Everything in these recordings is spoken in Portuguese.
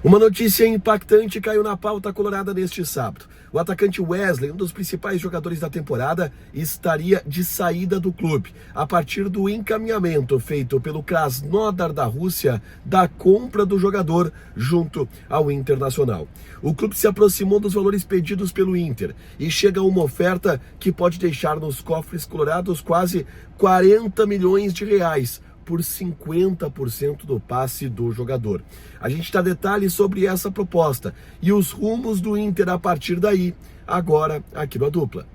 Uma notícia impactante caiu na pauta colorada neste sábado. O atacante Wesley, um dos principais jogadores da temporada, estaria de saída do clube a partir do encaminhamento feito pelo Krasnodar da Rússia da compra do jogador junto ao Internacional. O clube se aproximou dos valores pedidos pelo Inter e chega a uma oferta que pode deixar nos cofres colorados quase 40 milhões de reais por 50% do passe do jogador. A gente dá detalhes sobre essa proposta e os rumos do Inter a partir daí, agora aqui no A Dupla.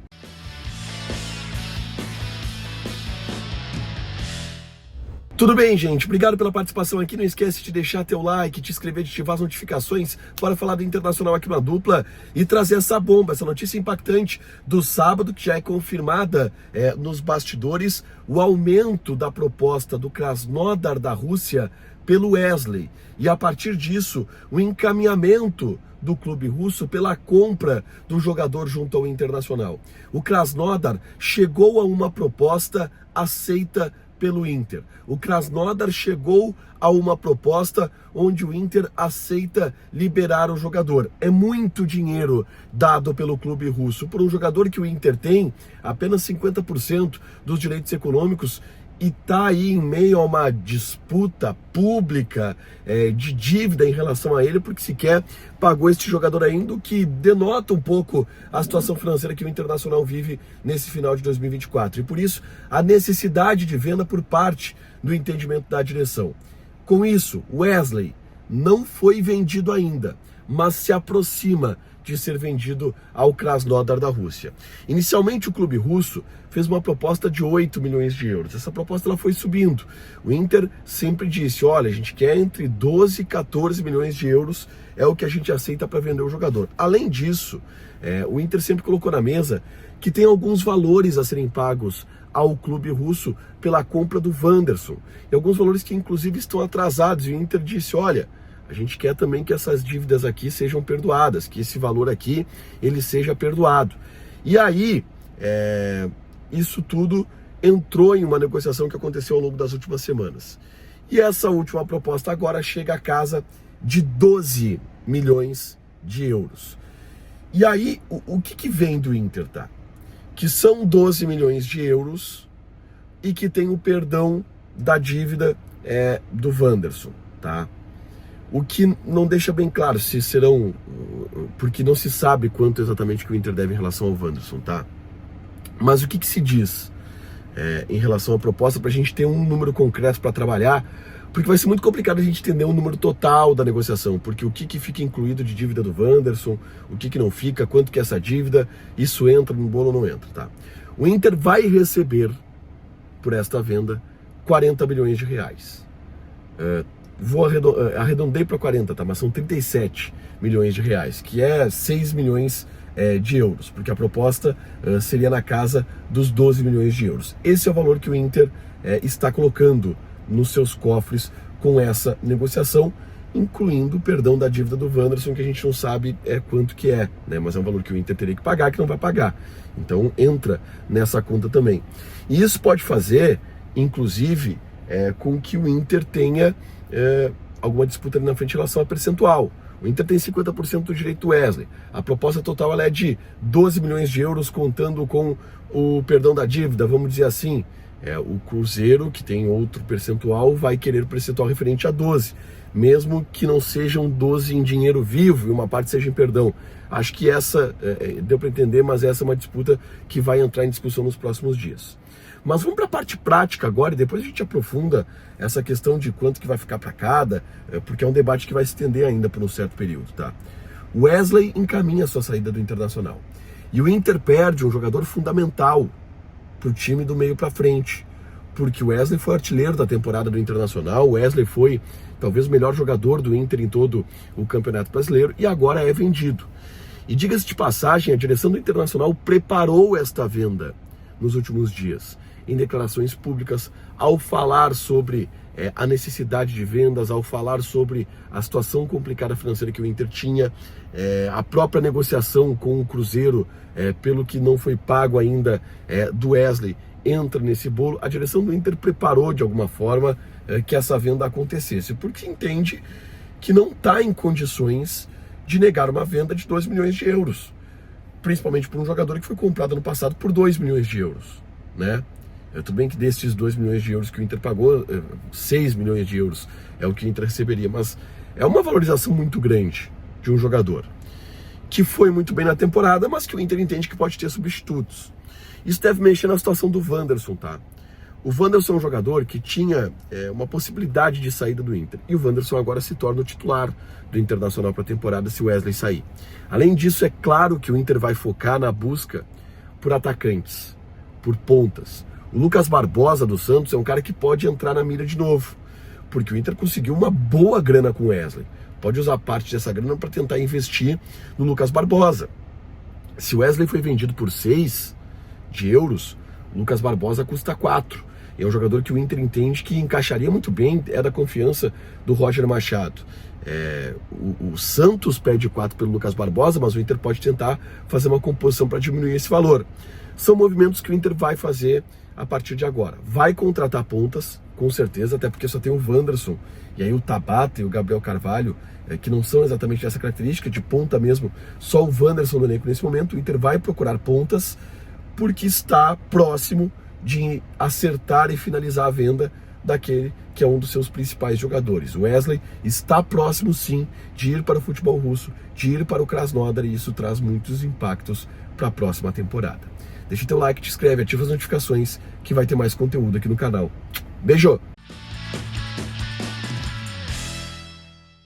Tudo bem, gente? Obrigado pela participação aqui. Não esquece de deixar teu like, te inscrever, de ativar as notificações para falar do Internacional aqui na Dupla e trazer essa bomba, essa notícia impactante do sábado, que já é confirmada nos bastidores, o aumento da proposta do Krasnodar da Rússia pelo Wesley. E a partir disso, o encaminhamento do clube russo pela compra do jogador junto ao Internacional. O Krasnodar chegou a uma proposta aceita pelo Inter. O Krasnodar chegou a uma proposta onde o Inter aceita liberar o jogador. É muito dinheiro dado pelo clube russo por um jogador que o Inter tem apenas 50% dos direitos econômicos e está aí em meio a uma disputa pública de dívida em relação a ele, porque sequer pagou este jogador ainda, o que denota um pouco a situação financeira que o Internacional vive nesse final de 2024. E por isso, a necessidade de venda por parte do entendimento da direção. Com isso, Wesley não foi vendido ainda, mas se aproxima de ser vendido ao Krasnodar da Rússia. Inicialmente, o clube russo fez uma proposta de 8 milhões de euros. Essa proposta ela foi subindo. O Inter sempre disse, olha, a gente quer entre 12 e 14 milhões de euros, é o que a gente aceita para vender o jogador. Além disso, o Inter sempre colocou na mesa que tem alguns valores a serem pagos ao clube russo pela compra do Wanderson. E alguns valores que inclusive estão atrasados. E o Inter disse, olha, a gente quer também que essas dívidas aqui sejam perdoadas, que esse valor aqui ele seja perdoado. E aí, isso tudo entrou em uma negociação que aconteceu ao longo das últimas semanas. E essa última proposta agora chega à casa de 12 milhões de euros. E aí, o que vem do Inter, tá? Que são 12 milhões de euros e que tem o perdão da dívida do Wanderson, tá? O que não deixa bem claro se serão, porque não se sabe quanto exatamente que o Inter deve em relação ao Wanderson, tá? Mas o que se diz em relação à proposta para a gente ter um número concreto para trabalhar, porque vai ser muito complicado a gente entender o número total da negociação, porque o que fica incluído de dívida do Wanderson, o que não fica, quanto que é essa dívida, isso entra no bolo ou não entra, tá? O Inter vai receber, por esta venda, 40 milhões de reais. Arredondei para 40, tá? Mas são 37 milhões de reais, que é 6 milhões de euros, porque a proposta seria na casa dos 12 milhões de euros. Esse é o valor que o Inter está colocando nos seus cofres com essa negociação, incluindo o perdão da dívida do Wanderson, que a gente não sabe quanto que é, né? Mas é um valor que o Inter teria que pagar, que não vai pagar. Então entra nessa conta também. E isso pode fazer, inclusive, com que o Inter tenha alguma disputa ali na frente em relação a percentual. O Inter tem 50% do direito do Wesley. A proposta total ela é de 12 milhões de euros, contando com o perdão da dívida, vamos dizer assim. O Cruzeiro, que tem outro percentual, vai querer o percentual referente a 12, mesmo que não sejam 12 em dinheiro vivo e uma parte seja em perdão. Acho que essa, deu para entender, mas essa é uma disputa que vai entrar em discussão nos próximos dias. Mas vamos para a parte prática agora e depois a gente aprofunda essa questão de quanto que vai ficar para cada, porque é um debate que vai se estender ainda por um certo período, tá? O Wesley encaminha a sua saída do Internacional. E o Inter perde um jogador fundamental para o time do meio para frente, porque o Wesley foi artilheiro da temporada do Internacional, o Wesley foi talvez o melhor jogador do Inter em todo o Campeonato Brasileiro e agora é vendido. E diga-se de passagem, a direção do Internacional preparou esta venda nos últimos dias, em declarações públicas, ao falar sobre a necessidade de vendas, ao falar sobre a situação complicada financeira que o Inter tinha, a própria negociação com o Cruzeiro, pelo que não foi pago ainda do Wesley, entra nesse bolo. A direção do Inter preparou de alguma forma que essa venda acontecesse, porque entende que não está em condições de negar uma venda de 2 milhões de euros, principalmente por um jogador que foi comprado ano passado por 2 milhões de euros, né? Tudo bem que desses 2 milhões de euros que o Inter pagou, 6 milhões de euros é o que o Inter receberia, mas é uma valorização muito grande de um jogador que foi muito bem na temporada, mas que o Inter entende que pode ter substitutos. Isso deve mexer na situação do Wanderson, tá? O Wanderson é um jogador que tinha uma possibilidade de saída do Inter, e o Wanderson agora se torna o titular do Internacional para a temporada se o Wesley sair. Além disso, é claro que o Inter vai focar na busca por atacantes, por pontas. O Lucas Barbosa do Santos é um cara que pode entrar na mira de novo, porque o Inter conseguiu uma boa grana com o Wesley. Pode usar parte dessa grana para tentar investir no Lucas Barbosa. Se o Wesley foi vendido por 6 de euros, o Lucas Barbosa custa 4. É um jogador que o Inter entende que encaixaria muito bem, é da confiança do Roger Machado. O Santos pede 4 pelo Lucas Barbosa, mas o Inter pode tentar fazer uma composição para diminuir esse valor. São movimentos que o Inter vai fazer a partir de agora. Vai contratar pontas, com certeza, até porque só tem o Wanderson, e aí o Tabata e o Gabriel Carvalho, que não são exatamente essa característica de ponta mesmo, só o Wanderson no elenco nesse momento. O Inter vai procurar pontas porque está próximo de acertar e finalizar a venda daquele que é um dos seus principais jogadores. O Wesley está próximo sim de ir para o futebol russo, de ir para o Krasnodar, e isso traz muitos impactos para a próxima temporada. Deixa teu like, te inscreve, ativa as notificações que vai ter mais conteúdo aqui no canal. Beijo!